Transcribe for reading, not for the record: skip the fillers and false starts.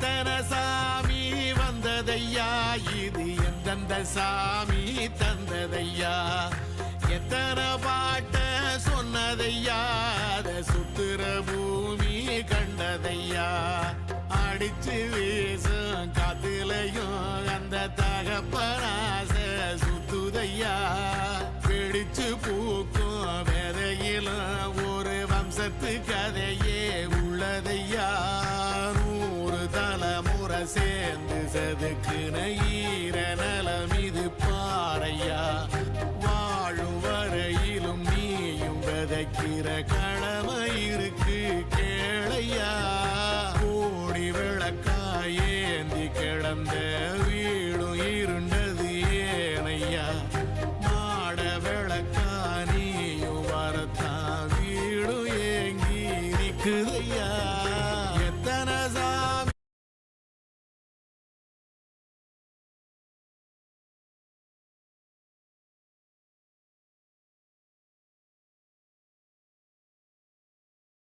எத்தனை சாமி வந்ததையா, இது எந்தெந்த சாமி தந்ததையா, எத்தனை பாட்ட சொன்னதையா, அத சுத்துற பூமி கண்டதையா, அடிச்சு வீசும் காத்துலையும் அந்த தகப்பனாச சுத்துதையா, பிடிச்சு பூக்கும் வேதையிலும் ஒரு வம்சத்து கதையே உள்ளதையா, 100 தலைமுறை சேர்ந்து செதுக்குன ஈர நலம் இது பாறையா, வாழும் வரையிலும் நீயும் விதைக்கிற கடமை இருக்கு கேளையா, கோடி விளக்காயேந்தி கிடந்த